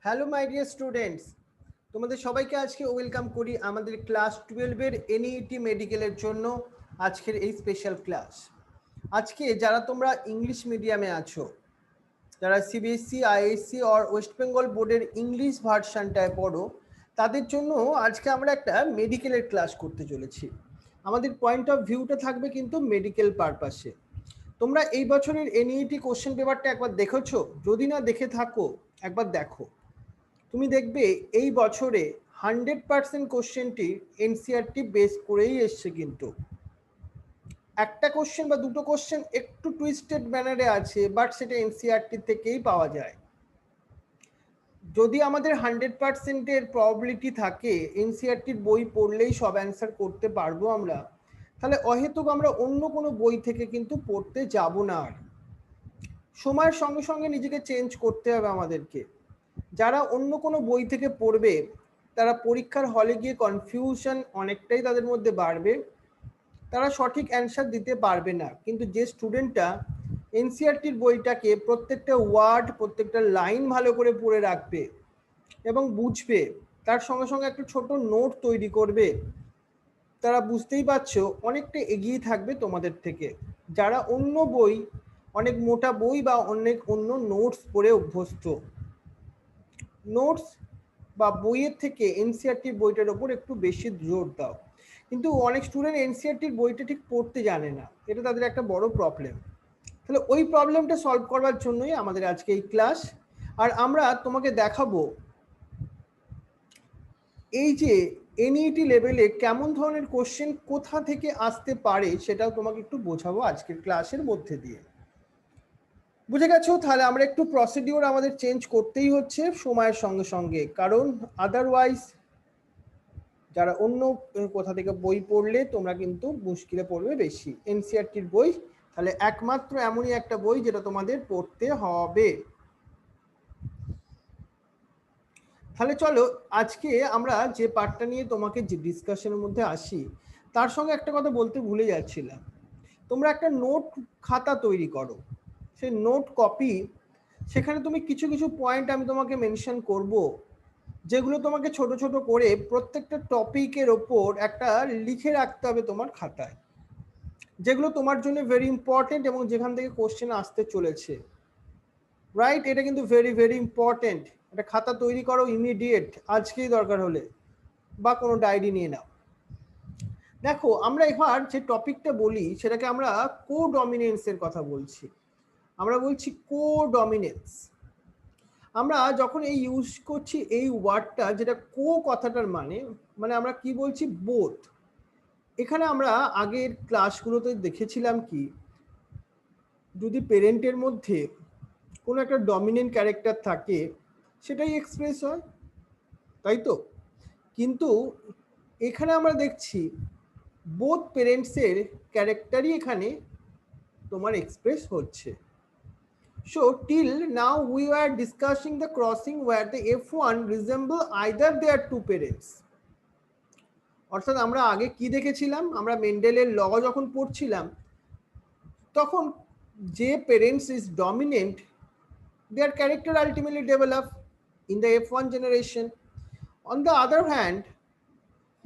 Hello my dear students, তোমাদের সবাইকে আজকে ওয়েলকাম করি আমাদের ক্লাস 12-এর এনইইটি মেডিকেলের জন্য আজকের এই স্পেশাল ক্লাস। আজকে যারা তোমরা ইংলিশ মিডিয়ামে আছো, যারা সিবিএসসি, আইএসসি আর ওয়েস্ট বেঙ্গল বোর্ডের ইংলিশ ভার্সানটায় পড়ো, তাদের জন্য আজকে আমরা একটা মেডিকেলের ক্লাস করতে চলেছি। আমাদের পয়েন্ট অফ ভিউটা থাকবে কিন্তু মেডিকেল পারপাসে। তোমরা এই বছরের এনইইটি কোশ্চেন পেপারটা একবার দেখেছো? যদি না দেখে থাকো একবার দেখো। তুমি দেখবে এই বছরে 100% কোশ্চেনটি এনসিআরটি বেস করেই এসছে, কিন্তু একটা কোশ্চেন বা দুটো কোশ্চেন একটু টুইস্টেড ম্যানারে আছে, বাট সেটা এনসিআরটি থেকেই পাওয়া যায়। যদি আমাদের 100%-এর প্রবাবিলিটি থাকে এনসিআরটির বই পড়লেই সব অ্যান্সার করতে পারবো আমরা, তাহলে অহেতুক আমরা অন্য কোনো বই থেকে কিন্তু পড়তে যাব না। আর সময়ের সঙ্গে সঙ্গে নিজেকে চেঞ্জ করতে হবে আমাদেরকে। যারা অন্য কোনো বই থেকে পড়বে তারা পরীক্ষার হলে গিয়ে কনফিউশন অনেকটাই তাদের মধ্যে বাড়বে, তারা সঠিক অ্যান্সার দিতে পারবে না। কিন্তু যে স্টুডেন্টটা এনসিআরটির বইটাকে প্রত্যেকটা ওয়ার্ড, প্রত্যেকটা লাইন ভালো করে পড়ে রাখবে এবং বুঝবে, তার সঙ্গে সঙ্গে একটা ছোট নোট তৈরি করবে, তারা বুঝতেই পারছো অনেকটা এগিয়ে থাকবে তোমাদের থেকে, যারা অন্য বই, অনেক মোটা বই বা অনেক অন্য নোটস পড়ে অভ্যস্ত। নোটস বা বইয়ের থেকে এনসিআরটির বইটার ওপর একটু বেশি জোর দাও। কিন্তু অনেক স্টুডেন্ট এনসিআরটির বইটা ঠিক পড়তে জানে না, এটা তাদের একটা বড় প্রবলেম। তাহলে ওই প্রবলেমটা সলভ করবার জন্যই আমাদের আজকে এই ক্লাস। আর আমরা তোমাকে দেখাবো এই যে এনইইটি লেভেলে কেমন ধরনের কোশ্চেন কোথা থেকে আসতে পারে, সেটাও তোমাকে একটু বোঝাবো আজকের ক্লাসের মধ্যে দিয়ে। বুঝে গেছো? তাহলে আমরা একটু প্রসিডিওর আমাদের চেঞ্জ করতেই হচ্ছে সময়ের সঙ্গে সঙ্গে, কারণ আদারওয়াইজ যারা অন্য কোথা থেকে বই পড়লে তোমরা কিন্তু মুশকিলে পড়বে বেশি। এনসিআরটির বই তাহলে একমাত্র এমনই একটা বই যেটা তোমাদের পড়তে হবে। তাহলে চলো আজকে আমরা যে পার্টটা নিয়ে তোমাকে যে ডিসকাশনের মধ্যে আসি, তার সঙ্গে একটা কথা বলতে ভুলে যাচ্ছিলাম। তোমরা একটা নোট খাতা তৈরি করো, সেই নোট কপি, সেখানে তুমি কিছু কিছু পয়েন্ট আমি তোমাকে মেনশন করব, যেগুলো তোমাকে ছোট ছোট করে প্রত্যেকটা টপিকের ওপর একটা লিখে রাখতে হবে তোমার খাতায়, যেগুলো তোমার জন্য ভেরি ইম্পর্টেন্ট এবং যেখান থেকে কোশ্চেন আসতে চলেছে। রাইট? এটা কিন্তু ভেরি ভেরি ইম্পর্টেন্ট। একটা খাতা তৈরি করো ইমিডিয়েট, আজকেই দরকার হলে, বা কোনো ডায়েরি নিয়ে নাও। দেখো, আমরা এবার যে টপিকটা বলি সেটাকে আমরা কোডমিনেন্সের কথা বলছি। আমরা বলছি কোডমিনেন্স। আমরা যখন এই ইউজ করছি এই ওয়ার্ডটা, যেটা কো কথাটার মানে মানে আমরা কি বলছি, বোথ। এখানে আমরা আগের ক্লাসগুলোতে দেখেছিলাম কি, যদি পেরেন্টের মধ্যে কোনো একটা ডমিনেন্ট ক্যারেক্টার থাকে সেটাই এক্সপ্রেস হয়, তাই তো? কিন্তু এখানে আমরা দেখছি বোথ পেরেন্টসের ক্যারেক্টারই এখানে তোমার এক্সপ্রেস হচ্ছে। So till now we were discussing the crossing where the F1 resemble either their two parents. অর্থাৎ আমরা আগে কি দেখেছিলাম, আমরা মেন্ডেলের ল যখন পড়ছিলাম তখন যে parents is dominant, their character ultimately develop in the F1 generation. On the other hand,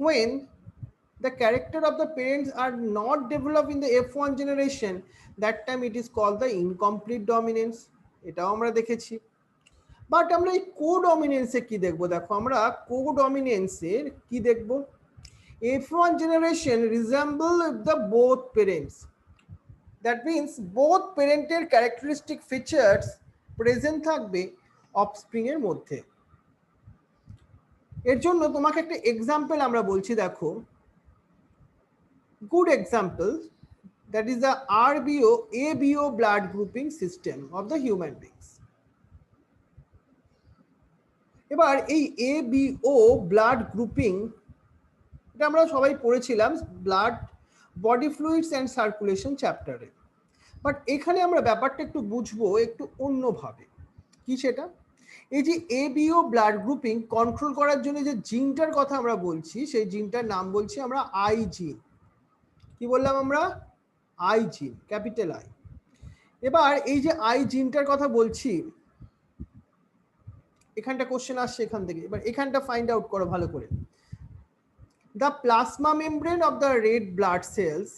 when the character of the parents are not developed in the F1 generation, that time it is called the incomplete dominance. এটাও আমরা দেখেছি। But আমরা এই কোডমিনেন্সে কি দেখবো? দেখো, আমরা কোডমিনেন্সের কি দেখবো, F1 generation resemble the both parents. That means both প্যারেন্টের ক্যারেক্টারিস্টিক ফিচার্স প্রেজেন্ট থাকবে অফস্প্রিং এর মধ্যে। এর জন্য তোমাকে একটা এক্সাম্পল আমরা বলছি, দেখো, good example, that is the RBO ABO blood grouping system of the human beings. এবার এই ABO ব্লাড গ্রুপিং, এটা আমরা সবাই পড়েছিলাম blood body fluids and circulation চ্যাপ্টারে। বাট এখানে আমরা ব্যাপারটা একটু বুঝবো একটু অন্যভাবে। কি সেটা? এই যে ABO ব্লাড গ্রুপিং কন্ট্রোল করার জন্য যে জিনটার কথা আমরা বলছি, সেই জিনটার নাম বলছি আমরা আই জিন। কি বললাম আমরা? আই জিন, ক্যাপিটাল আই। এবার এই যে আই জিনটার কথা বলছি, এখানটা কোশ্চেন আসছে এখান থেকে, এবার এখানটা ফাইন্ড আউট করো ভালো করে। The plasma membrane of the red blood cells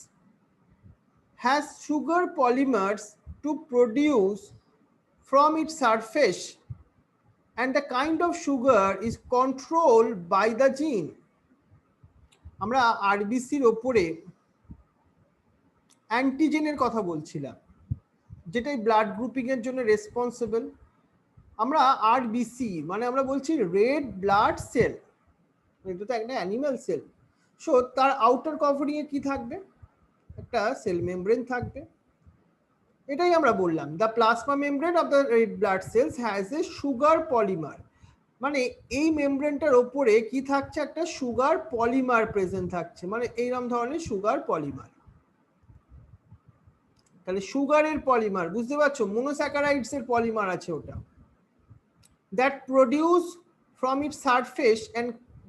has sugar polymers to produce from its surface, and the kind of sugar is controlled by the gene. আমরা আরবিসির ওপরে অ্যান্টিজেনের কথা বলছিলাম, যেটাই ব্লাড গ্রুপিং এর জন্য রেসপন্সিবল। আমরা আরবিসি মানে আমরা বলছি রেড ব্লাড সেল, এটা তো একটা অ্যানিমাল সেল। সো তার আউটার কভারিং এ কি থাকবে, একটা সেল মেমব্রেন থাকবে। এটাই আমরা বললাম, the plasma membrane of the red blood cells has a sugar polymer, মানে এই মেমব্রেনটার ওপরে কি থাকছে, একটা সুগার পলিমার প্রেজেন্ট থাকছে, মানে এইরকম ধরনের সুগার পলিমার। তাহলে সুগারের পলিমার বুঝতে পারছো, মনোস্যাকারাইডস এর পলিমার আছে ওটা, that produce from its surface and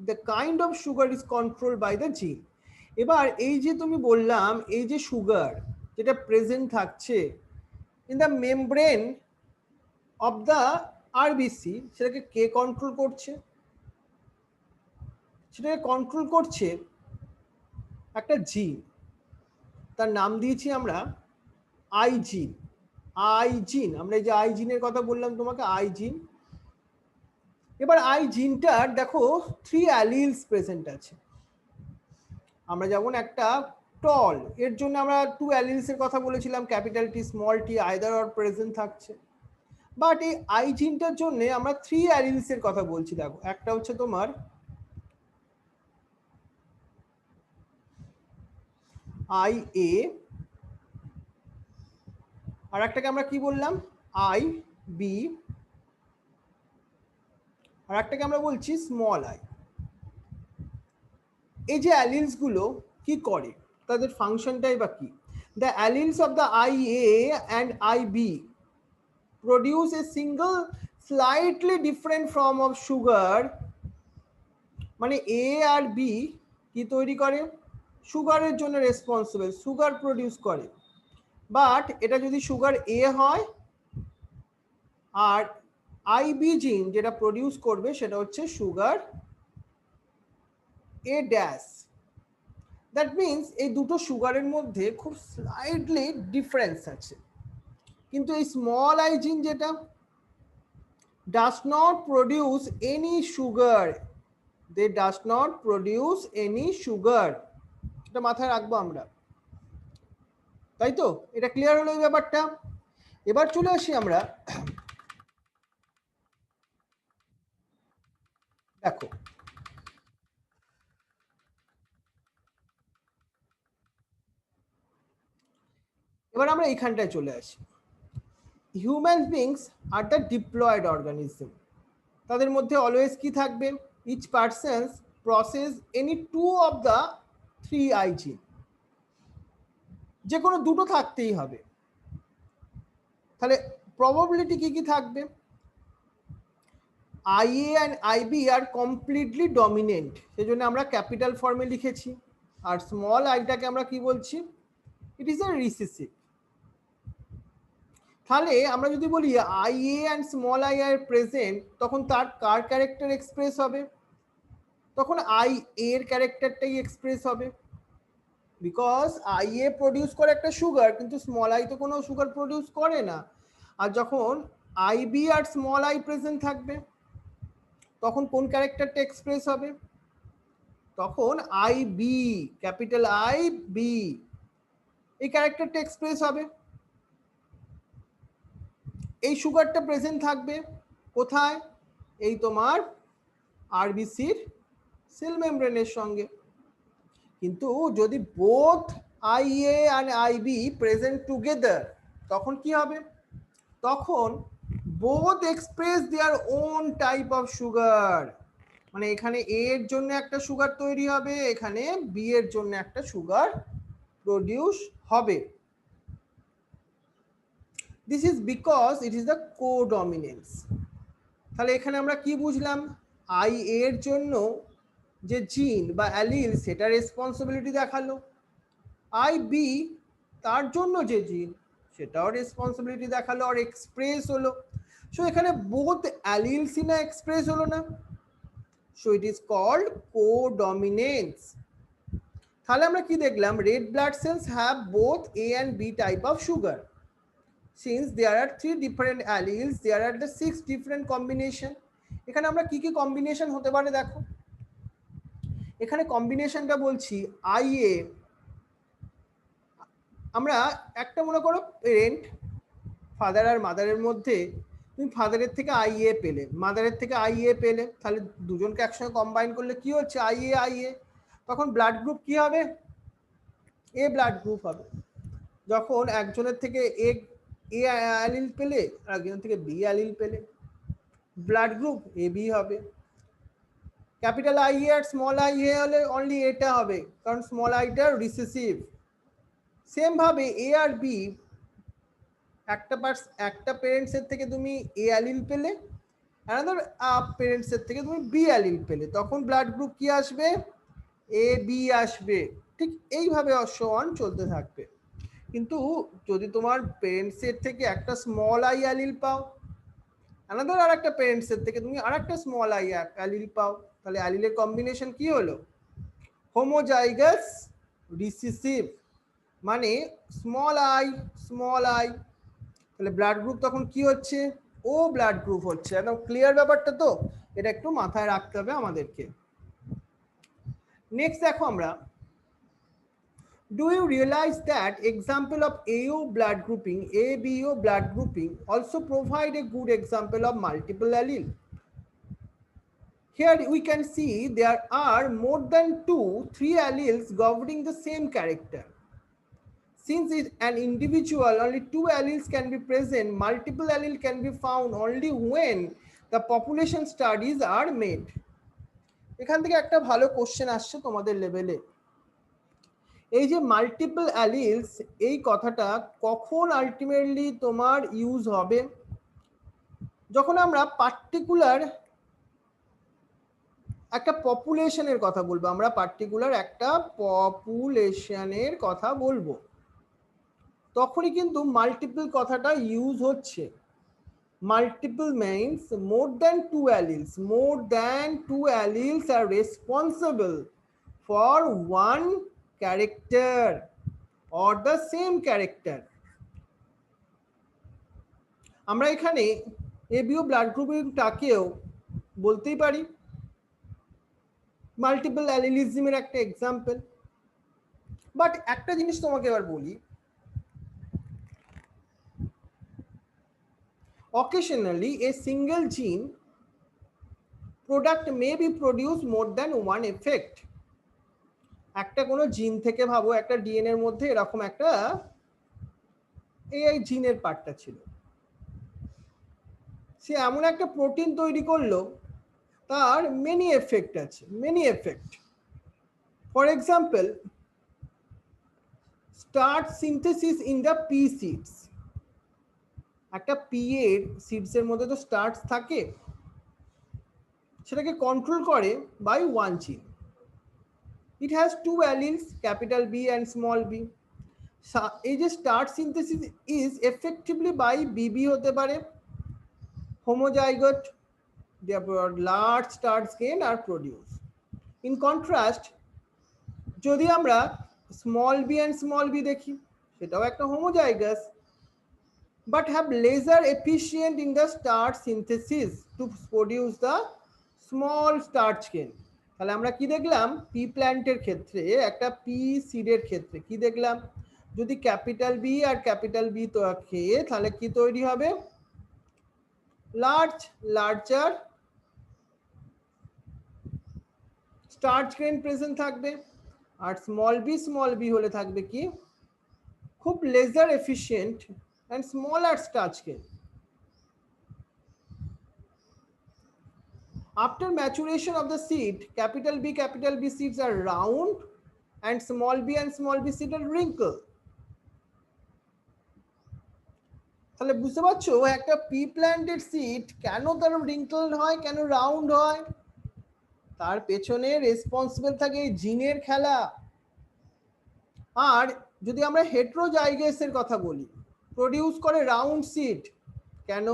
the kind of sugar is controlled by the gene. এবার এই যে তুমি বললাম এই যে সুগার যেটা প্রেজেন্ট থাকছে in the membrane of the RBC, সেটাকে কে কন্ট্রোল করছে? সেটাকে কন্ট্রোল করছে একটা জিন, তার নাম দিয়েছি আমরা আই জিন। আই জিন, আমরা এই যে আই জিনের কথা বললাম তোমাকে, আই জিন। এবার আই জিনটার দেখো 3 অ্যালিলস প্রেজেন্ট আছে। আমরা যেমন একটা টল এর জন্য আমরা 2 অ্যালিলস এর কথা বলেছিলাম, capital T small tea either or present থাকছে। বাট এই আই জিনটার জন্য আমরা 3 অ্যালিলস এর কথা বলছি। দেখো একটা হচ্ছে তোমার আই এ, আর একটাকে আমরা কি বললাম আই বি, আর একটাকে আমরা বলছি স্মল আই। এই যে অ্যালিলস গুলো কি করে, তাদের ফাংশনটাই বা কি? The alleles of the I A and I B produce a single slightly different form of sugar, মানে এ আর বি কি তৈরি করে, সুগারের জন্য রেসপন্সিবল, সুগার প্রডিউস করে। বাট এটা যদি সুগার এ হয়, আর আইবি জিন যেটা প্রডিউস করবে সেটা হচ্ছে sugar a dash. That means এই দুটো সুগারের মধ্যে খুব স্লাইটলি ডিফারেন্স আছে। কিন্তু এই স্মল আই জিন যেটা does not produce any sugar, they does not produce any sugar, এটা মাথায় রাখবো আমরা, তাই তো? এটা ক্লিয়ার হলো এই ব্যাপারটা। এবার চলে আসি আমরা, দেখো এবার আমরা এইখানটায় চলে আসি। Human beings are the diploid organism, তাদের মধ্যে অলওয়েজ কি থাকবে, each persons process any 2 of the 3 I gene, যে কোনো দুটো থাকতেই হবে। তাহলে প্রবাবিলিটি কি কি থাকবে, IA and IB are completely dominant, সেজন্য আমরা ক্যাপিটাল ফর্মে লিখেছি। আর স্মল আইটাকে আমরা কি বলছি, ইট ইজ আ রিসেসিভ। তাহলে আমরা যদি বলি IA and small I are present, তখন তার কার ক্যারেক্টার এক্সপ্রেস হবে, তখন আই এর ক্যারেক্টারটাই এক্সপ্রেস হবে। বিকজ IA প্রডিউস করে একটা সুগার, কিন্তু স্মল আই তো কোনো সুগার প্রডিউস করে না। আর যখন IB আর স্মল আই প্রেজেন্ট থাকবে, তখন কোন ক্যারেক্টারটা এক্সপ্রেস হবে, তখন IB, ক্যাপিটাল IB, এই ক্যারেক্টারটা এক্সপ্রেস হবে। এই সুগারটা প্রেজেন্ট থাকবে কোথায়, এই তোমার আরবিসির সেল মেমব্রেনের সঙ্গে। কিন্তু যদি বোথ IA আর IB প্রেজেন্ট টুগেদার, তখন কি হবে, তখন both express their own type of sugar, মানে এখানে এ এর জন্য একটা সুগার তৈরি হবে, এখানে বি এর জন্য একটা সুগার প্রডিউস হবে। This is because it is the codominance. তাহলে এখানে আমরা কি বুঝলাম, আই এর জন্য যে জিন বা অ্যালিল সেটা রেসপন্সিবিলিটি দেখালো, আই বি তার জন্য যে জিন সেটাও রেসপন্সিবিলিটি দেখালো আর এক্সপ্রেস হলো। সো এখানে both alleles in express হলো না, so it is called codominance. তাহলে আমরা কি দেখলাম, red blood cells have both A and B type of sugar. Since there are 3 different alleles, there are the 6 different combination. এখানে আমরা কি কি কম্বিনেশন হতে পারে দেখো, এখানে কম্বিনেশনটা বলছি IA, আমরা একটা মনে করো পেরেন্ট ফাদার আর মাদারের মধ্যে তুমি ফাদারের থেকে IA পেলে, মাদারের থেকে IA পেলে, তাহলে দুজনকে একসঙ্গে কম্বাইন করলে কি হচ্ছে IA, তখন ব্লাড গ্রুপ কি হবে, এ ব্লাড গ্রুপ হবে। যখন একজনের থেকে এ অ্যালিল পেলে আর একজনের থেকে বি অ্যালিল পেলে, ব্লাড গ্রুপ AB হবে। ক্যাপিটাল IA আর স্মল IA হলে অনলি এটা হবে, কারণ স্মল আইটা রিসেসিভ। সেম ভাবে A আর B, একটা পেরেন্টসের থেকে তুমি A অ্যালিল পেলে, অ্যানাদার পেরেন্টসের থেকে তুমি B অ্যালিল পেলে, তখন ব্লাড গ্রুপ কি আসবে, AB আসবে। ঠিক এইভাবে অন চলতে থাকবে। কিন্তু যদি তোমার পেরেন্টসের থেকে একটা স্মল আই অ্যালিল পাও, অ্যানাদার আর একটা পেরেন্টসের থেকে তুমি আর একটা স্মল আই অ্যালিল পাও, তাহলে অ্যালিলের কম্বিনেশন কি হলো, হোমোজাইগাস রিসেসিভ, মানে স্মল আই, তাহলে ব্লাড গ্রুপ তখন কি হচ্ছে, ও ব্লাড গ্রুপ হচ্ছে। একদম ক্লিয়ার ব্যাপারটা তো, এটা একটু মাথায় রাখতে হবে আমাদেরকে। নেক্সট দেখো আমরা, do you realize that example of AO blood grouping, ABO blood grouping also provide a good example of multiple allele? Here we can see there are more than 2-3 alleles governing the same character. Since an individual only 2 alleles can be present, multiple allele can be found only when the population studies are made. এখান থেকে একটা ভালো question আসছে তোমাদের লেভেলে, এই যে multiple অ্যালিলস, এই কথাটা কখন আলটিমেটলি তোমার ইউজ হবে, যখন আমরা পার্টিকুলার একটা পপুলেশনের কথা বলবো, আমরা পার্টিকুলার একটা পপুলেশনের কথা বলবো, তখনই কিন্তু মাল্টিপল কথাটা ইউজ হচ্ছে। Multiple means more than 2 alleles, more than 2 alleles are responsible for one character or the same character. আমরা এখানে এবিও ব্লাড গ্রুপিংটাকেও বলতেই পারি মাল্টিপল অ্যালিলিজমের একটা এক্সাম্পল। বাট একটা জিনিস তোমাকে এবার বলি, occasionally a single gene product may be produced more than one effect. একটা কোনো জিন থেকে ভাবো, একটা ডিএনএর মধ্যে এরকম একটা এই জিনের পার্টটা ছিল, সে এমন একটা প্রোটিন তৈরি করলো, তার মেনি এফেক্ট আছে, many effect. For example, starch synthesis in the P seeds, একটা পি এর সিডসের মধ্যে তো স্টার্চ থাকে, সেটাকে কন্ট্রোল করে বাই ওয়ান জিন। It has 2 alleles, capital B and small b. এই যে starch synthesis is effectively by BB হতে পারে, homozygous, therefore large starch gain are produced. In contrast, যদি আমরা small b and small b দেখি, সেটাও একটা homozygous, but have lesser efficient in the starch synthesis to produce the small starch gain. তাহলে আমরা কি দেখলাম, পি প্ল্যান্টের ক্ষেত্রে, একটা পি সিডের ক্ষেত্রে কি দেখলাম, যদি ক্যাপিটাল বি আর ক্যাপিটাল বি থাকে, তাহলে কি তৈরি হবে, লার্জার স্টার্চ গ্রেন প্রেজেন্ট থাকবে, আর স্মল বি হলে থাকবে কি, খুব lesser efficient and smaller starch gain. After maturation of the seed, capital B seeds are round and small b seed are wrinkle. তাহলে বুঝতে পারছো, একটা পি প্ল্যান্টের সিড কেন তার রিঙ্কল হয়, কেন রাউন্ড হয়, তার পেছনে রেসপন্সিবল থাকে জিনের খেলা। আর যদি আমরা হেটেরোজাইগাসের কথা বলি, প্রডিউস করে রাউন্ড সিড, কেন,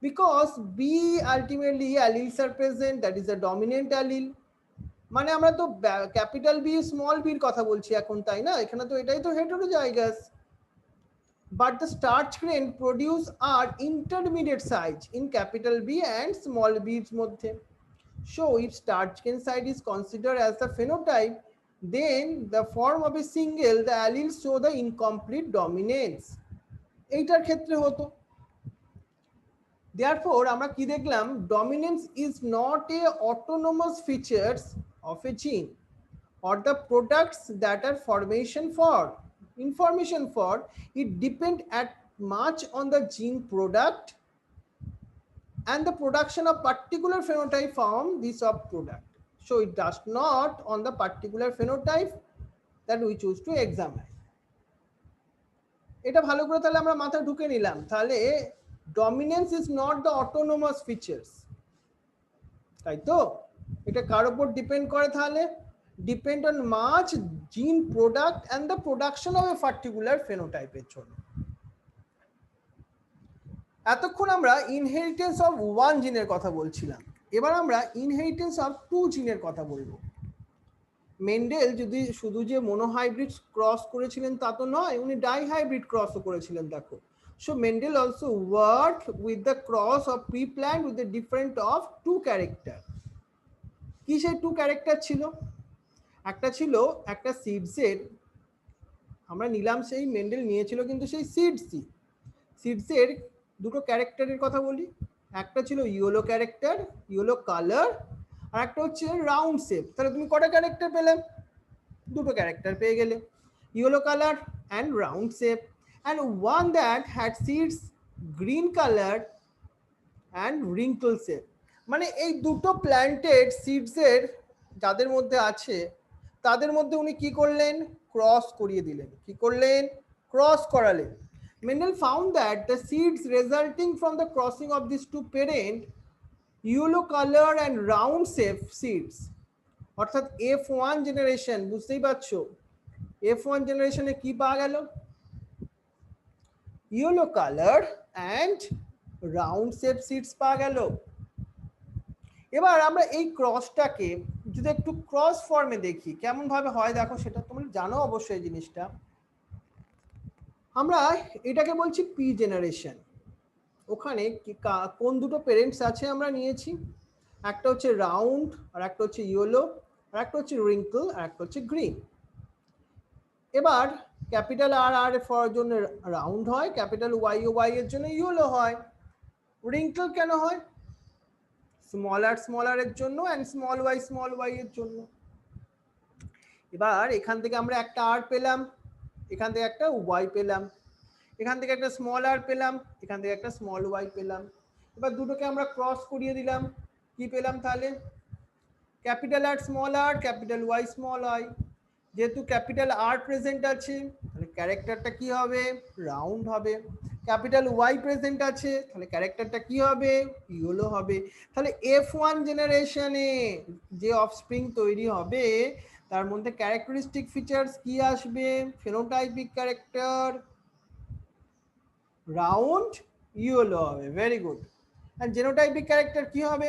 because B ultimately alleles are present, that is a dominant allele. মানে আমরা তো ক্যাপিটাল বি স্মল বির কথা বলছি এখন, তাই না? এখানে তো এটাই তো heterozygous. But the starch grain produce are intermediate size in capital B and small b's মধ্যে। So if starch grain site is considered as the phenotype, then the form of a single, the alleles show the incomplete dominance। এইটার ক্ষেত্রে হতো। Therefore আমরা কি দেখলাম, dominance is not a autonomous features of a gene or the products that are information for it depend at much on the gene product and the production of particular phenotype from this of product. So it does not on the particular phenotype that we choose to examine. এটা ভালো করে তাহলে আমরা মাথায় ঢুকে নিলাম। তাহলে dominance is not the autonomous features, তাই তো? এটা কার উপর ডিপেন্ড করে? তাহলে depend on much gene product and the production of a particular ফেনোটাইপের জন্য। এতক্ষণ আমরা ইনহেরিটেন্স অফ ওয়ান জিনের কথা বলছিলাম, এবার আমরা ইনহেরিটেন্স অফ টু জিনের কথা বলবো। মেন্ডেল যদি শুধু যে মোনোহাইব্রিড ক্রস করেছিলেন তা তো নয়, উনি ডাইহাইব্রিড ক্রসও করেছিলেন। দেখো, so Mendel also work with the cross of pea plant with the different of two character. কি সেই টু ক্যারেক্টার ছিল? একটা ছিল একটা সিডসের, আমরা নিলাম, সেই মেন্ডেল নিয়েছিল কিন্তু সেই সিডসের দুটো ক্যারেক্টারের কথা বলি। একটা ছিল ইয়েলো ক্যারেক্টার, ইয়েলো কালার, আর একটা হচ্ছে রাউন্ড শেপ। তাহলে তুমি কটা ক্যারেক্টার পেলে? দুটো ক্যারেক্টার পেয়ে গেলে, yellow colour and round shape, and one that had seeds green colour and wrinkle shape. মানে এই দুটো প্ল্যান্টেড সিডসের যাদের মধ্যে আছে তাদের মধ্যে উনি কি করলেন? ক্রস করিয়ে দিলেন। কি করলেন? ক্রস করালেন। Mendel found that the seeds resulting from the crossing of these two parent yellow color and round shape seeds, অর্থাৎ F1 জেনারেশন, বুঝতেই পারছো F1 জেনারেশনে কি পাওয়া গেল? Yellow colour and round shape seeds পাওয়া গেল। এবার আমরা এই ক্রসটাকে যদি একটু ক্রস ফর্মে দেখি কেমন ভাবে হয়, দেখো সেটা তোমরা জানো অবশ্যই এই জিনিসটা। আমরা এটাকে বলছি পি জেনারেশন। ওখানে কোন দুটো পেরেন্টস আছে আমরা নিয়েছি? একটা হচ্ছে রাউন্ড আর একটা হচ্ছে ইয়েলো, আর একটা হচ্ছে রিঙ্কল আর একটা হচ্ছে গ্রিন। এবার ক্যাপিটাল আর আর এর জন্য রাউন্ড হয়, ক্যাপিটাল ওয়াই ও ওয়াই এর জন্য ইয়েলো হয়। রিঙ্কল কেন হয়? স্মল আর এর জন্য অ্যান্ড স্মল ওয়াই এর জন্য। এবার এখান থেকে আমরা একটা আর পেলাম, এখান থেকে একটা ওয়াই পেলাম, এখান থেকে একটা স্মল আর পেলাম, এখান থেকে একটা স্মল ওয়াই পেলাম। এবার দুটোকে আমরা ক্রস করিয়ে দিলাম, কি পেলাম তাহলে? Capital R capital Y small y. যেহেতু ক্যাপিটাল আর প্রেজেন্ট আছে তাহলে ক্যারেক্টারটা কি হবে? রাউন্ড হবে। ক্যাপিটাল ওয়াই প্রেজেন্ট আছে তাহলে ক্যারেক্টারটা কি হবে? ইয়েলো হবে। তাহলে F1 জেনারেশনে যে অফস্প্রিং তৈরি হবে তার মধ্যে ক্যারেক্টারিস্টিক ফিচার্স কি আসবে? ফেনোটাইপিক ক্যারেক্টার রাউন্ড ইয়েলো হবে। Very good. আর জেনোটাইপিক ক্যারেক্টার কি হবে?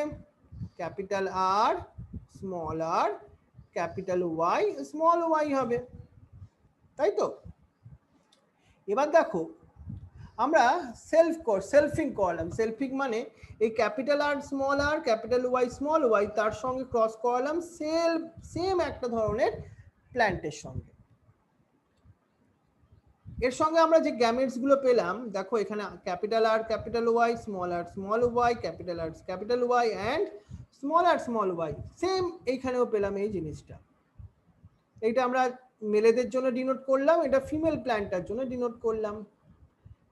Capital R small r capital Y small y হবে, তাই তো? এবার দেখো আমরা সেলফিং করলাম। সেলফিং মানে এই capital R capital Y small y তার সঙ্গে ক্রস করালাম সেম একটা ধরনের প্ল্যান্টের সঙ্গে। এর সঙ্গে আমরা যে গ্যামেটস গুলো পেলাম, দেখো এখানে capital R capital Y, small y, capital R capital Y and small y, same এইখানেও পেলাম এই জিনিসটা। এইটা আমরা মেলেদের জন্য ডিনোট করলাম, এটা ফিমেল প্ল্যান্টার জন্য ডিনোট করলাম।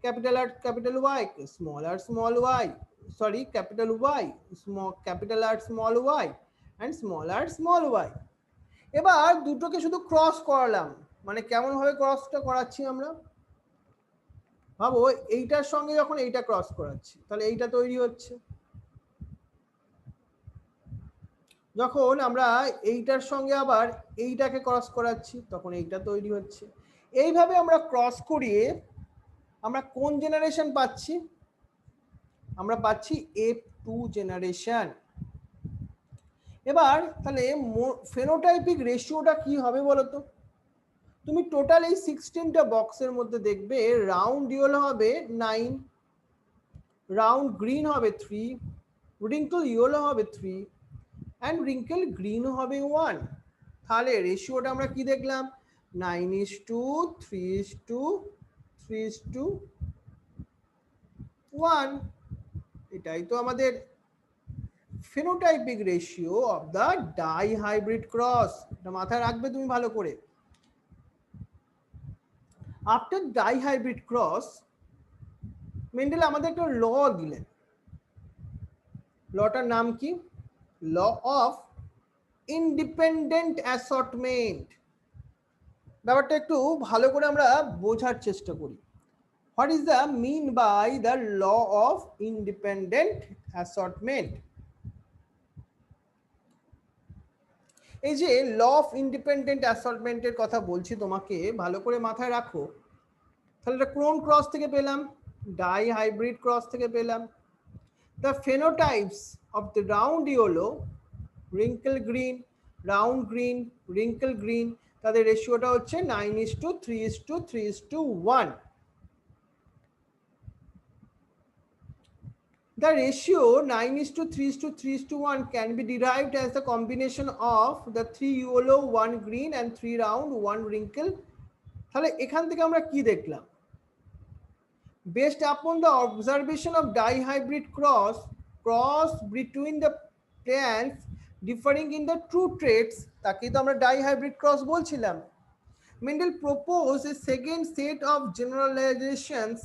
Capital R capital Y, small y, sorry capital Y, capital R small y and small y. এবার দুটোকে শুধু ক্রস করালাম, মানে কেমন ভাবে ক্রসটা করাচ্ছি আমরা? ভাবো এইটার সঙ্গে যখন এইটা ক্রস করাচ্ছি তাহলে এইটা তৈরি হচ্ছে, যখন আমরা এইটার সঙ্গে আবার এইটাকে ক্রস করাচ্ছি তখন এইটা তৈরি হচ্ছে। এইভাবে আমরা ক্রস করিয়ে আমরা কোন জেনারেশন পাচ্ছি? আমরা পাচ্ছি F2 জেনারেশন। এবার তাহলে ফেনোটাইপিক রেশিওটা কি হবে বলো তো? তুমি টোটাল এই 16টা বক্সের মধ্যে দেখবে রাউন্ড ইয়েলো হবে 9, রাউন্ড গ্রিন হবে 3, রিঙ্কল ইয়েলো হবে 3 অ্যান্ড রিঙ্কল গ্রিন হবে 1। তাহলে রেশিওটা আমরা কি দেখলাম? 9:3:3:1। এটাই তো আমাদের phenotypic ratio of the dihybrid cross. এটা মাথায় রাখবে তুমি ভালো করে। After dihybrid cross Mendel আমাদের একটা ল দিলেন। লটার নাম কি? Law of independent assortment. ব্যাপারটা একটু ভালো করে আমরা বোঝার চেষ্টা করি। What is the mean by the law of independent assortment? এই যে ল অফ ইন্ডিপেন্ডেন্ট অ্যাসর্টমেন্টের কথা বলছি তোমাকে, ভালো করে মাথায় রাখো। তাহলে এটা কোন ক্রস থেকে পেলাম? ডাই হাইব্রিড ক্রস থেকে পেলাম। The phenotypes of the round yellow, wrinkle green, round green, wrinkle green, তাদের রেশিওটা হচ্ছে 9:3:3:1। The ratio 9:3:3:1 can be derived as the combination of the 3 yellow, 1 green and 3 round, 1 wrinkle। তাহলে এখান থেকে আমরা কি দেখলাম? Based upon the observation of dihybrid cross between the plants differing in the true traits, তাকেই তো আমরা dihybrid cross বলছিলাম। Mendel proposed a second set of generalizations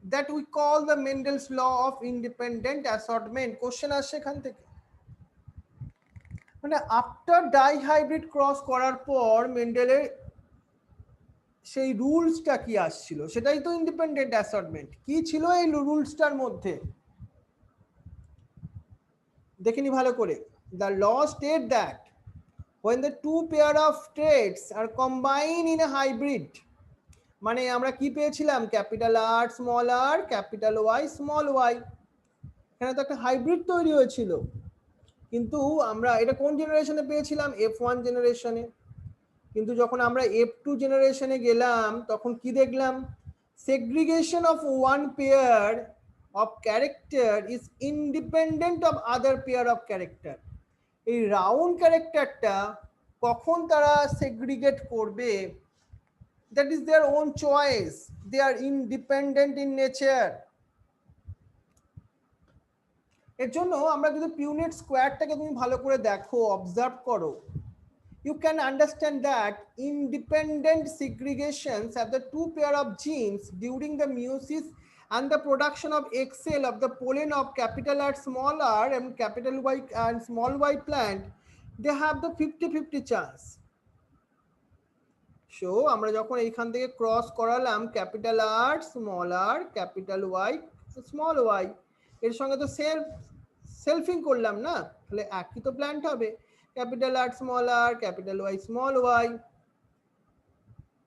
that we call the Mendel's law of independent assortment। Question আসছে এখান থেকে, মানে after dihybrid cross করার পর মেন্ডেলের সেই রুলসটা কি আসছিল, সেটাই তো ইন্ডিপেন্ডেন্ট অ্যাসর্টমেন্ট। কি ছিল এই রুলসটার মধ্যে? দেখিনি ভালো করে। The law state that when the two pair of traits are combined in a hybrid, মানে আমরা কি পেয়েছিলাম? Capital R small r, capital Y small Y. এখানে তো একটা হাইব্রিড তৈরি হয়েছিল, কিন্তু আমরা এটা কোন জেনারেশনে পেয়েছিলাম? F1 জেনারেশনে। কিন্তু যখন আমরা F2 জেনারেশনে গেলাম তখন কি দেখলাম? segregation of one pair of character is independent of other pair of character। এই রাউন্ড ক্যারেক্টারটা কখন তারা সেগ্রিগেট করবে, that is their own choice, they are independent in nature। এর জন্য আমরা যদি পিউনেট স্কোয়ারটাকে তুমি ভালো করে দেখো, অবজার্ভ করো, you can understand that independent segregations of the two pair of genes during the meiosis and the production of egg cell of the pollen of capital R small r and capital Y and small y plant, they have the 50-50 chance। So আমরা যখন এইখান থেকে cross করালাম capital R small r, capital Y small Y, এর সঙ্গে তো সেলফিং করলাম না, তাহলে একই তো প্ল্যান্ট হবে, capital R small r, capital Y small Y.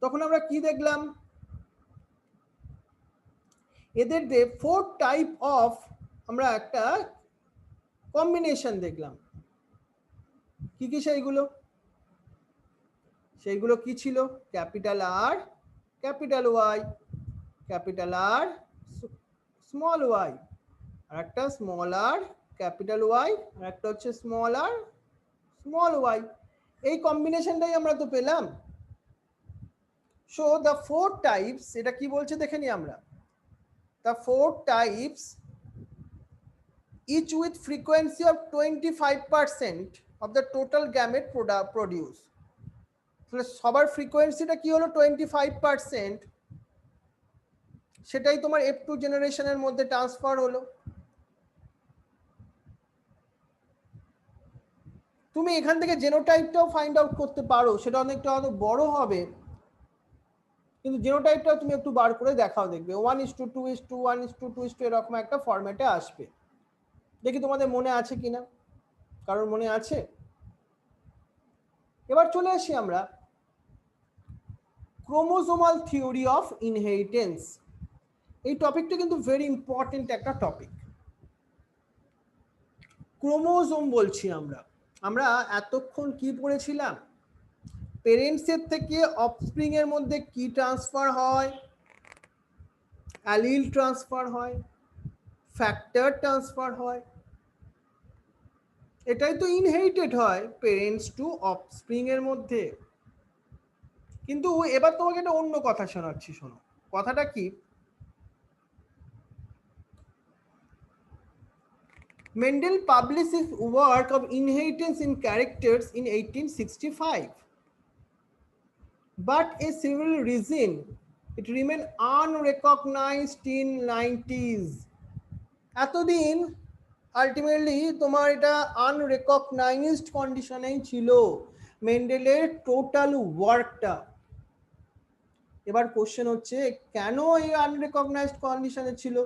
তখন আমরা কি দেখলাম? এদের যে 4 টাইপ অফ আমরা একটা কম্বিনেশন দেখলাম। কি কি সেইগুলো? সেইগুলো কি ছিল? Capital R, capital Y, capital R small y, আর একটা স্মল আর ক্যাপিটাল ওয়াই, আর একটা হচ্ছে স্মল আর স্মল ওয়াই। এই কম্বিনেশনটাই আমরা তো পেলাম। সো দ্য 4 টাইপস, এটা কি বলছে দেখে নি আমরা। The 4 types, each with frequency of 25% of the total gamete produce। তাহলে সবার ফ্রিকোয়েন্সিটা কি হলো? 25%। সেটাই তোমার F2 জেনারেশনের মধ্যে ট্রান্সফার হলো। তুমি এখান থেকে জেনোটাইপটাও ফাইন্ড আউট করতে পারো, সেটা অনেকটা হয়তো বড় হবে, কিন্তু জেনোটাইপটাও তুমি একটু বার করে দেখাও, দেখবে 1:2:2 1:2:2 এরকম একটা ফরম্যাটে আসবে। দেখি তোমাদের মনে আছে কিনা, কারোর মনে আছে? এবার চলে আসি আমরা ক্রোমোজোমাল থিওরি অফ ইনহেরিটেন্স। এই টপিকটা কিন্তু ভেরি ইম্পর্টেন্ট একটা টপিক। ক্রোমোজোম বলছি আমরা। আমরা এতক্ষণ কি পড়েছিলাম? পেরেন্টসের থেকে অফস্প্রিং এর মধ্যে কি ট্রান্সফার হয়? অ্যালিল ট্রান্সফার হয়, ফ্যাক্টর ট্রান্সফার হয়, এটাই তো ইনহেরিটেড হয় পেরেন্টস টু অফস্প্রিং এর মধ্যে। কিন্তু এবার তোমাকে একটা অন্য কথা শোনাচ্ছি, শোনো কথাটা কি। Mendel published his work of inheritance in characters in 1865, but a several reason it remained unrecognized in 90s. এতদিন আলটিমেটলি তোমার এটা আনরেকগনাইজড কন্ডিশনেই ছিল মেন্ডেলের টোটাল ওয়ার্কটা। এবার কোশ্চেন হচ্ছে কেন এই আনরেকগনাইজড কন্ডিশনে ছিল?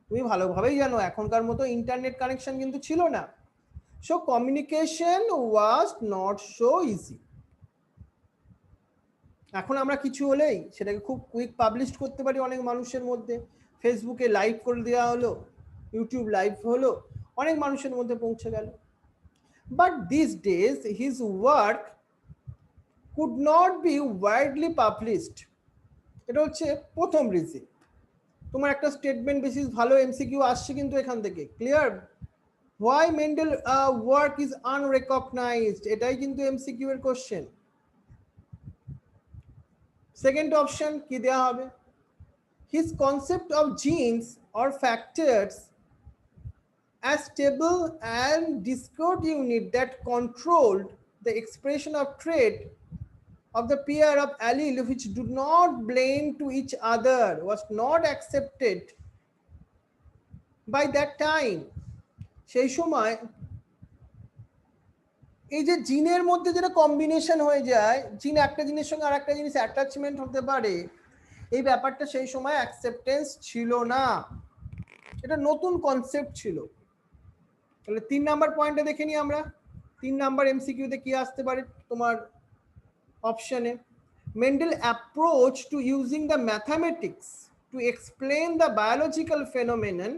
তুমি ভালোভাবেই জানো এখনকার মতো ইন্টারনেট কানেকশন কিন্তু ছিল না, so communication was not so easy. এখন আমরা কিছু হলেই সেটাকে খুব কুইক পাবলিশ করতে পারি অনেক মানুষের মধ্যে, ফেসবুকে লাইভ করে দেওয়া হলো, ইউটিউব লাইভ হলো, অনেক মানুষের মধ্যে পৌঁছে গেল। But this days his work could not be widely published. এটা হচ্ছে প্রথম রিজন। তোমার একটা স্টেটমেন্ট বেসিস ভালো এমসিকিউ আসছে কিন্তু এখান থেকে, clear? Why Mendel work is unrecognised, এটাই কিন্তু এমসিকিউ এর কোশ্চেন। সেকেন্ড অপশন কি দেওয়া হবে? His concept of genes or factors as stable and discrete unit that controlled the expression of trait of the pair of allele which do not belong to each other was not accepted by that time. সেই সময় এই যে জিনের মধ্যে যেটা combination হয়ে যায়, জিন একটা জিনিসের সঙ্গে আর একটা জিনিস অ্যাটাচমেন্ট হতে পারে, এই ব্যাপারটা সেই সময় অ্যাকসেপ্টেন্স ছিল না, এটা নতুন কনসেপ্ট ছিল। তাহলে 3 নাম্বার পয়েন্টে দেখে নিই আমরা। 3 নাম্বার এমসিকিউতে কি আসতে পারে তোমার অপশনে? Mendel approach to using the mathematics to explain the biological phenomenon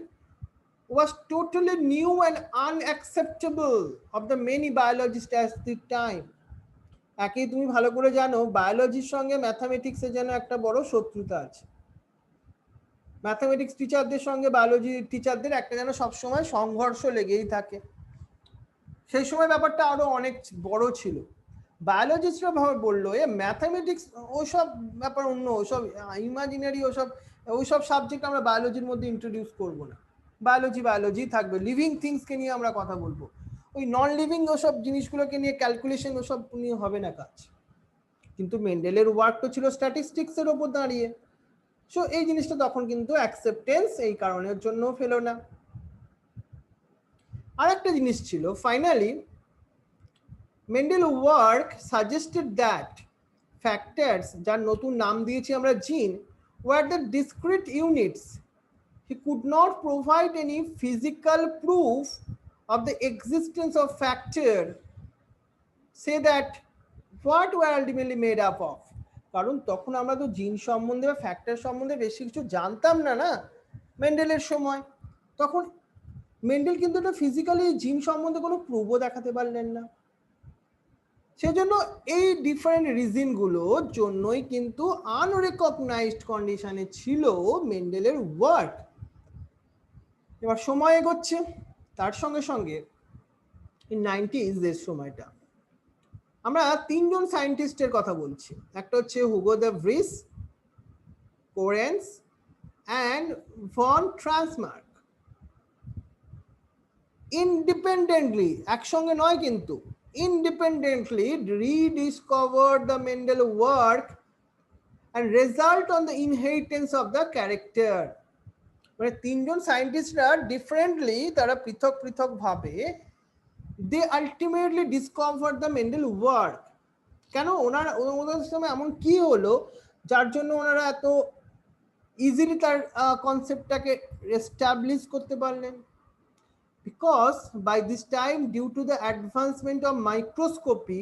was totally new and unacceptable of the many biologists at the time. একই তুমি ভালো করে জানো বায়োলজির সঙ্গে ম্যাথামেটিক্সের যেন একটা বড় শত্রুতা আছে। ম্যাথামেটিক্স টিচারদের সঙ্গে বায়োলজি টিচারদের একটা যেন সবসময় সংঘর্ষ লেগেই থাকে। সেই সময় ব্যাপারটা আরো অনেক বড় ছিল। বায়োলজিস্টরা ভাবে বললো এ ম্যাথামেটিক্স ওসব ব্যাপার অন্য, ওসব ইমাজিনারি ওইসব সাবজেক্ট আমরা বায়োলজির মধ্যে ইন্ট্রোডিউস করব না। বায়োলজি থাকবে, লিভিং থিংসকে নিয়ে আমরা কথা বলবো, ওই নন লিভিং ওসব জিনিসগুলোকে নিয়ে ক্যালকুলেশন ওসব নিয়ে হবে না কাজ। কিন্তু মেন্ডেলের ওয়ার্ক তো ছিল স্ট্যাটিস্টিক্সের ওপর দাঁড়িয়ে, সো এই জিনিসটা তখন কিন্তু অ্যাকসেপ্টেন্স এই কারণের জন্য ফেলো না। আর একটা জিনিস ছিল, finally Mendel work suggested that factors, যার নতুন নাম দিয়েছি আমরা gene, were the discrete units. He could not provide any physical proof of the existence of factor, say that what were ultimately made up of. কারণ তখন আমরা তো জিন সম্বন্ধে বা ফ্যাক্টর সম্বন্ধে বেশি কিছু জানতাম না না মেন্ডেলের সময়। তখন মেন্ডেল কিন্তু এটা ফিজিক্যালি জিন সম্বন্ধে কোনো প্রুফও দেখাতে পারলেন না। সেজন্য এই ডিফারেন্ট রিজনগুলোর জন্যই কিন্তু আনরেকগনাইজড কন্ডিশনে ছিল মেন্ডেলের ওয়ার্ক। এবার সময় এগোচ্ছে, তার সঙ্গে সঙ্গে এই 90s এর সময়টা আমরা 3 জন সায়েন্টিস্টের কথা বলছি। একটা হচ্ছে Hugo de Vries, Correns and von ট্রান্সমার্ক। ইন্ডিপেন্ডেন্টলি, একসঙ্গে নয় কিন্তু, independently rediscovered the Mendel work and result on the inheritance of the character. মানে 3 জন সায়েন্টিস্টরা ডিফারেন্টলি, তারা পৃথক পৃথক ভাবে they ultimately discovered the Mendel work. কেন ওনাদের সময় এমন কি হলো যার জন্য ওনারা এত ইজিলি তার কনসেপ্টটাকে এস্টাবলিশ করতে পারলেন? Because by this time, due to the advancement of microscopy,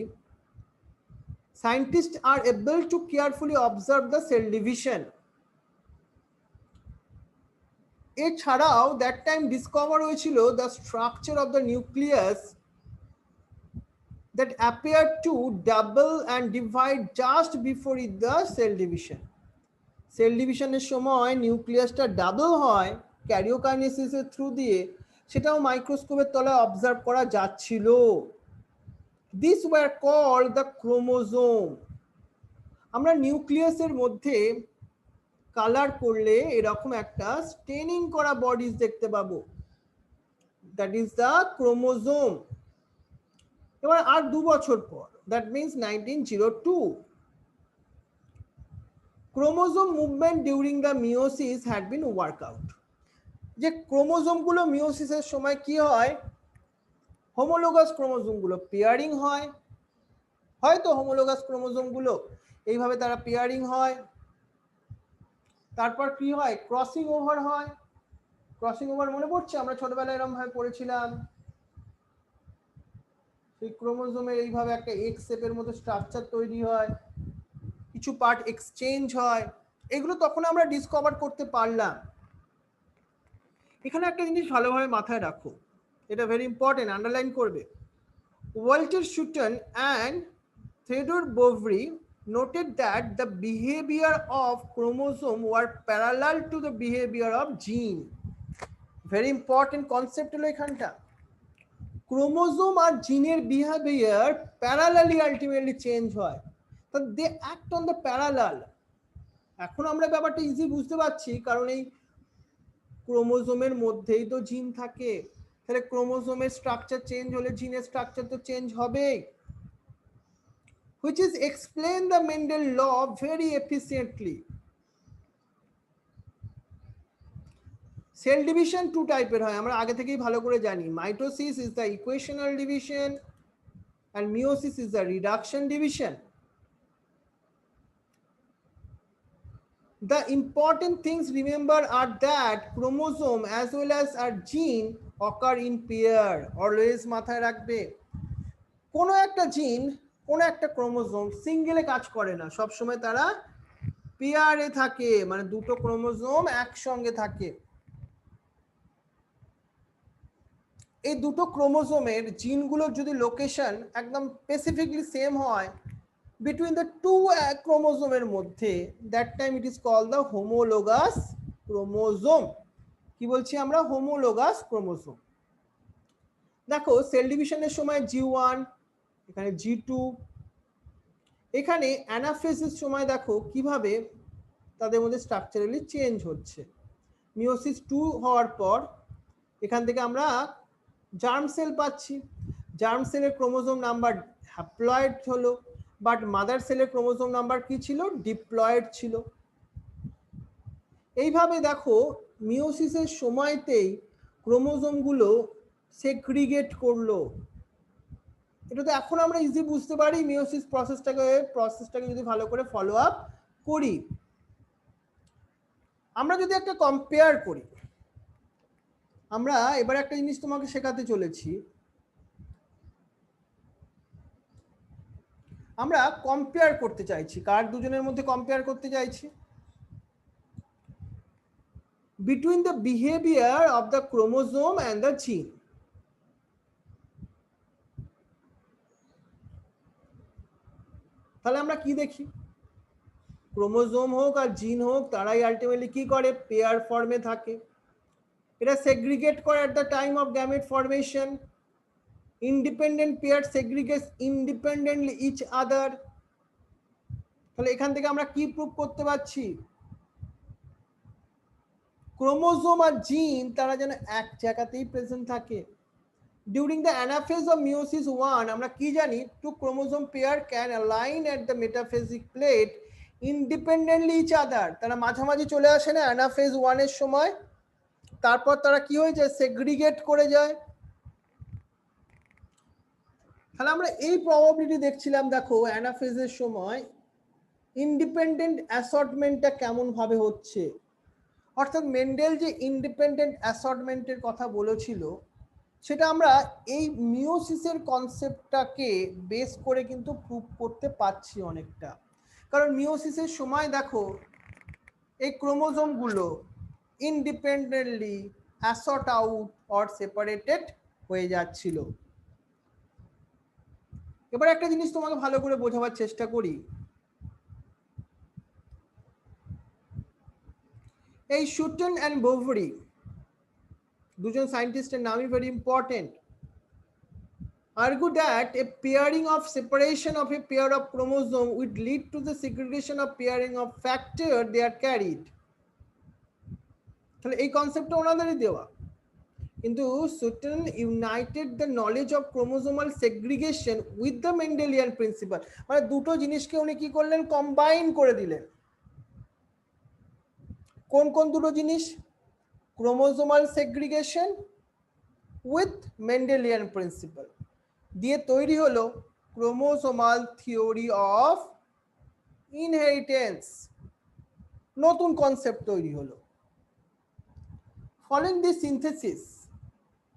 scientists are able to carefully observe the cell division. এছাড়াও দ্যাট টাইম ডিসকভার হয়েছিল the structure of the nucleus that appeared to double and divide just before the cell division. Cell ডিভিশনের সময় নিউক্লিয়াসটা double হয় ক্যারিওকাইনেসিসের through দিয়ে, সেটাও মাইক্রোস্কোপের তলায় observe করা যাচ্ছিল। This were called the chromosome. আমরা নিউক্লিয়াসের মধ্যে কালার করলে এরকম একটা স্টেনিং করা বডিজ দেখতে পাবো, দ্যাট ইজ দ্য ক্রোমোজোম। এবার আর 2 বছর পর, that means 1902, chromosome movement during the meiosis had been worked out. যে ক্রোমোজোমগুলো মিওসিসের সময় কি হয়, হোমোলোগাস ক্রোমোজোমগুলো পেয়ারিং হয়, হয়তো হোমোলোগাস ক্রোমোজোমগুলো এইভাবে তারা পেয়ারিং হয়, তারপর কি হয়, ক্রসিং ওভার হয়। ক্রসিং ওভার মনে পড়ছে, আমরা ছোটবেলায় এরকম ভাবে পড়েছিলাম, সেই ক্রোমোজোমের এইভাবে একটা এক্স শেপের মতো স্ট্রাকচার তৈরি হয়, কিছু পার্ট এক্সচেঞ্জ হয়, এগুলো তখন আমরা ডিসকভার করতে পারলাম। এখানে একটা জিনিস ভালোভাবে মাথায় রাখো, এটা ভেরি ইম্পর্টেন্ট, আন্ডারলাইন করবে। Walter Sutton and Theodore Boveri noted that the behavior of chromosome were parallel to the behavior of gene. Very important concept হলো এখানটা। ক্রোমোজোম আর জিনের বিহেভিয়ার প্যারালালি আলটিমেটলি চেঞ্জ হয়, তো they act on the parallel. এখন আমরা ব্যাপারটা easy বুঝতে পারছি, কারণ এই ক্রোমোজোমের মধ্যেই তো জিন থাকে, তাহলে ক্রোমোজোমের স্ট্রাকচার চেঞ্জ হলে জিনের স্ট্রাকচার তো চেঞ্জ হবেই, which is explain the Mendel law very efficiently. Cell division 2 টাইপের হয়, আমরা আগে থেকেই ভালো করে জানি। Mitosis is the equational division and meiosis is the reduction division. The important things remember are that chromosome as well as our gene occur in pair. Always মাথায় রাখবে, কোনো একটা জিন, কোনো একটা ক্রোমোজোম সিঙ্গেলে কাজ করে না, সব সময় তারা পেয়ারে থাকে, মানে দুটো ক্রোমোজোম একসঙ্গে থাকে। এই দুটো ক্রোমোজোমের জিনগুলোর যদি লোকেশন একদম স্পেসিফিকলি সেম হয় between the two chromosomes মধ্যে, that time it is called the homologous chromosome. কি বলছি আমরা, homologous chromosome। দেখো সেল ডিভিশনের সময় G1, এখানে G2, এখানে অ্যানাফেসিস সময় দেখো কিভাবে তাদের মধ্যে স্ট্রাকচারালি চেঞ্জ হচ্ছে। মিওসিস 2 হওয়ার পর এখান থেকে আমরা জার্ম সেল পাচ্ছি, জার্ম সেলের ক্রোমোজোম নাম্বার হ্যাপ্লয়েড হলো, বাট মাদার সেলের ক্রোমোজোম নাম্বার কি ছিল, ডিপ্লয়েড ছিল। এইভাবে দেখো মিওসিসের সময়তেই ক্রোমোজোমগুলো সেগ্রিগেট করলো। এটা তো এখন আমরা ইজি বুঝতে পারি মিওসিস প্রসেসটাকে যদি ভালো করে ফলো আপ করি। আমরা যদি একটা কম্পেয়ার করি, আমরা এবার একটা জিনিস তোমাকে শেখাতে চলেছি, আমরা কম্পেয়ার করতে চাইছি, কার দুজনের মধ্যে কম্পেয়ার করতে চাইছি, between the behaviour of the chromosome and the জিন। তাহলে আমরা কি দেখি, ক্রোমোজোম হোক আর জিন হোক, তারাই আলটিমেটলি কি করে, পেয়ার ফর্মে থাকে। এটা সেগ্রিগেট করে at the time of gamete formation. Independent pair segregates independently each other. তাহলে এখান থেকে আমরা কি প্রুভ করতে পারছি, ক্রোমোজোম আর জিন তারা যেন এক জায়গাতেই প্রেজেন্ট থাকে। During the anaphase of meiosis 1 আমরা কি জানি, two chromosome pair can align at the metaphasic plate independently each other. তারা মাঝামাঝি চলে আসে না অ্যানাফেজ 1 এর সময়, তারপর তারা কি হয়ে যায়, সেগ্রিগেট করে যায়। তাহলে আমরা এই প্রবাবিলিটি দেখছিলাম, দেখো অ্যানাফেজের সময় ইন্ডিপেন্ডেন্ট অ্যাসর্টমেন্টটা কেমন ভাবে হচ্ছে। অর্থাৎ মেন্ডেল যে ইন্ডিপেন্ডেন্ট অ্যাসর্টমেন্টের কথা বলেছিল, সেটা আমরা এই মিওসিসের কনসেপ্টটাকে বেস করে কিন্তু প্রুভ করতে পারছি অনেকটা। কারণ মিওসিসের সময় দেখো এই ক্রোমোজোমগুলো independently assort out or separated হয়ে যাচ্ছিল। এবার একটা জিনিস তোমাকে ভালো করে বোঝাবার চেষ্টা করি। এই শুটেন অ্যান্ড বোভরি দুজন সায়েন্টিস্টের নামই very important, argue that a pairing of separation of a pair of chromosome would lead to the segregation of pairing of factor they are carried. তাহলে এই কনসেপ্টটা ওনাদেরই দেওয়া, কিন্তু Sutton united the knowledge of chromosomal segregation with the Mendelian principle, মানে দুটো জিনিসকে উনি কি করলেন, কম্বাইন করে দিলেন। কোন কোন দুটো জিনিস? Chromosomal segregation with Mendelian principal দিয়ে তৈরি হলো ক্রোমোজোমাল থিওরি অফ ইনহেরিটেন্স, নতুন কনসেপ্ট তৈরি হলো। Following the synthesis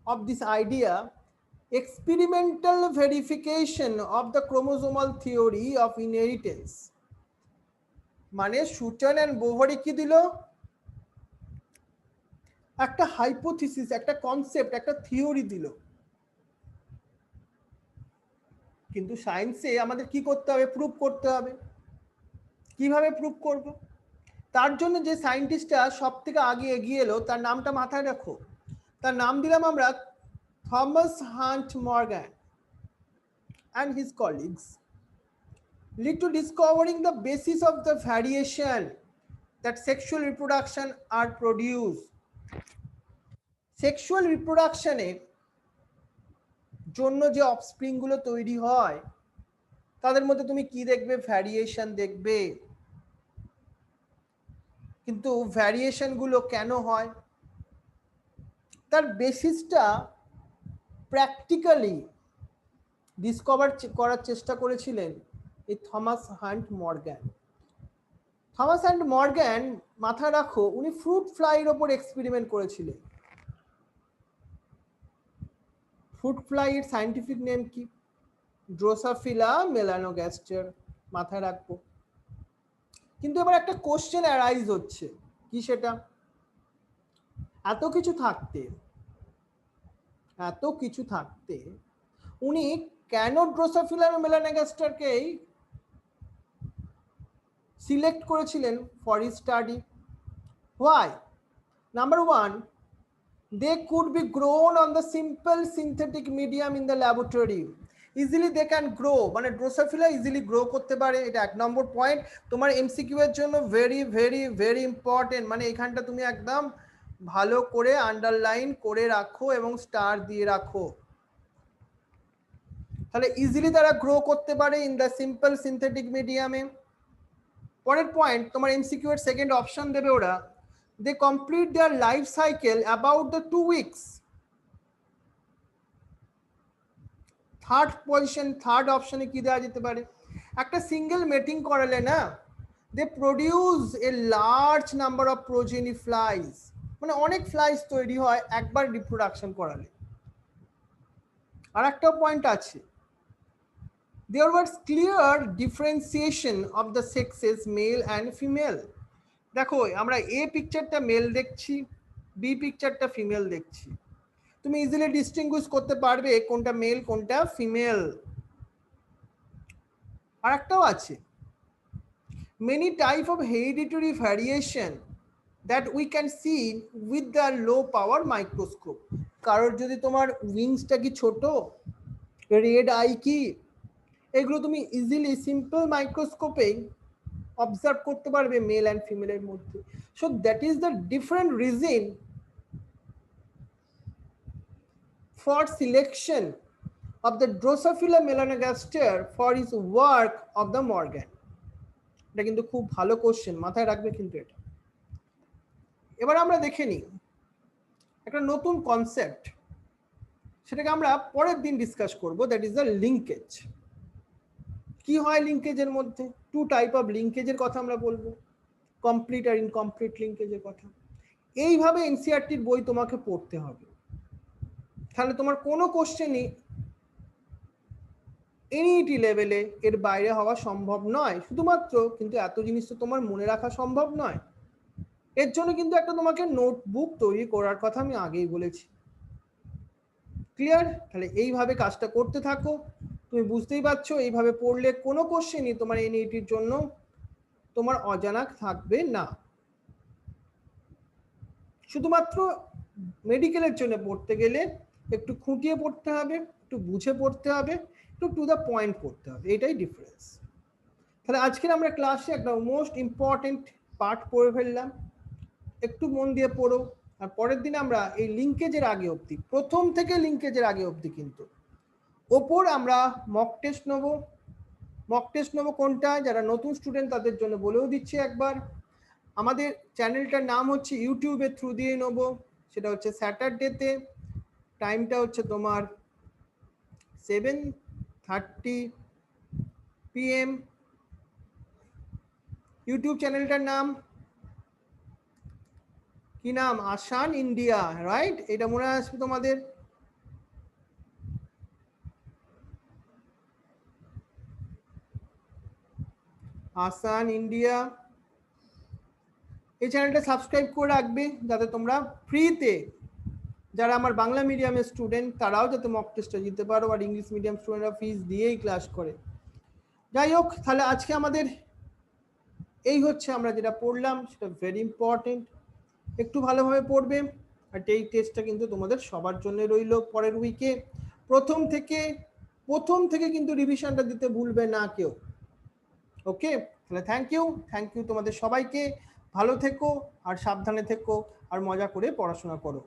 of this idea, experimental verification of the chromosomal theory of inheritance, মানে শুটন এন্ড বোভরি কি দিল, একটা হাইপোথিসিস, একটা কনসেপ্ট, একটা থিওরি দিল। কিন্তু সায়েন্সে আমাদের কি করতে হবে, প্রুভ করতে হবে। কিভাবে প্রুভ করব? তার জন্য যে সায়েন্টিস্টটা সব থেকে আগে এগিয়ে এলো তার নামটা মাথায় রাখো, তার নাম দিলাম আমরা Thomas hunt Morgan and his colleagues lead to discovering the basis of the variation that sexual reproduction are produced. Sexual রিপ্রোডাকশনের জন্য যে অফস্প্রিং গুলো তৈরি হয় তাদের মধ্যে তুমি কি দেখবে, ভ্যারিয়েশন দেখবে। কিন্তু ভ্যারিয়েশন গুলো কেন হয় তার বেসিসটা প্র্যাকটিক্যালি ডিসকভার করার চেষ্টা করেছিলেন এই Thomas hunt Morgan. Thomas hunt Morgan, মাথায় রাখো, উনি ফ্রুট ফ্লাইয়ের ওপর এক্সপেরিমেন্ট করেছিলেন। ফ্রুট ফ্লাইয়ের সায়েন্টিফিক নেম কি? ড্রোসোফিলা মেলানোগ্যাস্টার, মাথায় রাখবো। কিন্তু এবার একটা কোশ্চেন অ্যারাইজ হচ্ছে, কি সেটা? এত কিছু থাকতে উনি কেন ড্রোসোফিলা মেলানোগ্যাস্টারকেই সিলেক্ট করেছিলেন for his study? Why? Number one, they could be grown on the simple synthetic medium in the laboratory. Easily they can grow, মানে ড্রোসোফিলা ইজিলি গ্রো করতে পারে, এটা এক নম্বর পয়েন্ট তোমার এমসিকিউ এর জন্য ভেরি ভেরি ভেরি ইম্পর্টেন্ট। মানে এখানটা তুমি একদম ভালো করে আন্ডারলাইন করে রাখো এবং স্টার দিয়ে রাখো। তাহলে ইজিলি তারা গ্রো করতে পারে ইন দ্য সিম্পল সিনথেটিক মিডিয়ামে। পরের পয়েন্ট তোমার এমসিকিউ এর সেকেন্ড অপশন দেবে ওরা, they complete their life cycle about the 2 weeks. Third position, third অপশনে কি দেওয়া যেতে পারে? একটা সিঙ্গেল মেটিং করালে না, they produce a large number of progeny flies, মানে অনেক ফ্লাইস তৈরি হয় একবার রিপ্রোডাকশন করালে। আর একটা পয়েন্ট আছে, there was clear differentiation of the sexes male and female. দেখো আমরা এ পিকচারটা মেল দেখছি, বি পিকচারটা ফিমেল দেখছি, তুমি ইজিলি ডিস্টিংগুইশ করতে পারবে কোনটা মেল কোনটা ফিমেল। আর একটাও আছে, many type of hereditary variation that we can see with the low power microscope. কারোর যদি তোমার উইংসটা কি ছোট, রেড আই কি, এগুলো তুমি ইজিলি সিম্পল মাইক্রোস্কোপে অবজার্ভ করতে পারবে মেল অ্যান্ড ফিমেলের মধ্যে। So that is the different reason for selection of the Drosophila melanogaster for his work of the Morgan. এটা কিন্তু খুব ভালো কোশ্চেন, মাথায় রাখবে কিন্তু এটা। এবার আমরা দেখে নিই একটা নতুন কনসেপ্ট, সেটাকে আমরা পরের দিন ডিসকাস করব, দ্যাট ইজ দ্য লিঙ্কেজ। কি হয় লিঙ্কেজের মধ্যে? টু টাইপ অফ লিঙ্কেজের কথা আমরা বলবো, কমপ্লিট আর ইনকমপ্লিট লিঙ্কেজের কথা। এইভাবে এনসিইআরটির বই তোমাকে পড়তে হবে, তাহলে তোমার কোনো কোশ্চেনই এনইটি লেভেলে এর বাইরে হওয়া সম্ভব নয়। শুধুমাত্র কিন্তু এত জিনিস তো তোমার মনে রাখা সম্ভব নয়, এর জন্য কিন্তু একটা তোমাকে নোটবুক তৈরি করার কথা আমি আগেই বলেছি। ক্লিয়ার? তাহলে এইভাবে কাজটা করতে থাকো, তুমি বুঝতেই পারছো এইভাবে পড়লে কোনো কোশ্চেনই তোমার এনইটির জন্য তোমার অজানা থাকবে না। শুধুমাত্র মেডিকেলের জন্য পড়তে গেলে একটু খুঁটিয়ে পড়তে হবে, একটু বুঝে পড়তে হবে, একটু টু দ্য পয়েন্ট পড়তে হবে, এটাই ডিফারেন্স। তাহলে আজকের আমরা ক্লাসে একটা মোস্ট ইম্পর্টেন্ট পার্ট পড়ে ফেললাম, একটু মন দিয়ে পড়ো। আর পরের দিন আমরা এই লিঙ্কেজের আগে অবধি, প্রথম থেকে লিঙ্কেজের আগে অবধি কিন্তু ওপর আমরা মক টেস্ট নেবো। মক টেস্ট নেবো কোনটা, যারা নতুন স্টুডেন্ট তাদের জন্য বলেও দিচ্ছি একবার, আমাদের চ্যানেলটার নাম হচ্ছে ইউটিউবের থ্রু দিয়ে নেবো, সেটা হচ্ছে স্যাটারডেতে, টাইমটা হচ্ছে তোমার 7:30 PM। ইউটিউব চ্যানেলটার নাম কি নাম? আসান ইন্ডিয়া, রাইট? এটা মনে আসবে তোমাদের। আসান ইন্ডিয়া, এই চ্যানেলটা সাবস্ক্রাইব করে রাখবে যাতে তোমরা ফ্রিতে, যারা আমার বাংলা মিডিয়ামের স্টুডেন্ট তারাও যাতে মক টেস্টটা দিতে পারো, আর ইংলিশ মিডিয়াম স্টুডেন্টরা ফিস দিয়েই ক্লাস করে। যাই হোক, তাহলে আজকে আমাদের এই হচ্ছে আমরা যেটা পড়লাম সেটা ভেরি ইম্পর্টেন্ট, একটু ভালোভাবে পড়বে। আর এই টেস্টটা কিন্তু তোমাদের সবার জন্য রইল পরের উইকে। প্রথম থেকে কিন্তু রিভিশনটা দিতে ভুলবে না কেউ। ওকে, তাহলে থ্যাংক ইউ তোমাদের সবাইকে। ভালো থেকো আর সাবধানে থেকো আর মজা করে পড়াশোনা করো।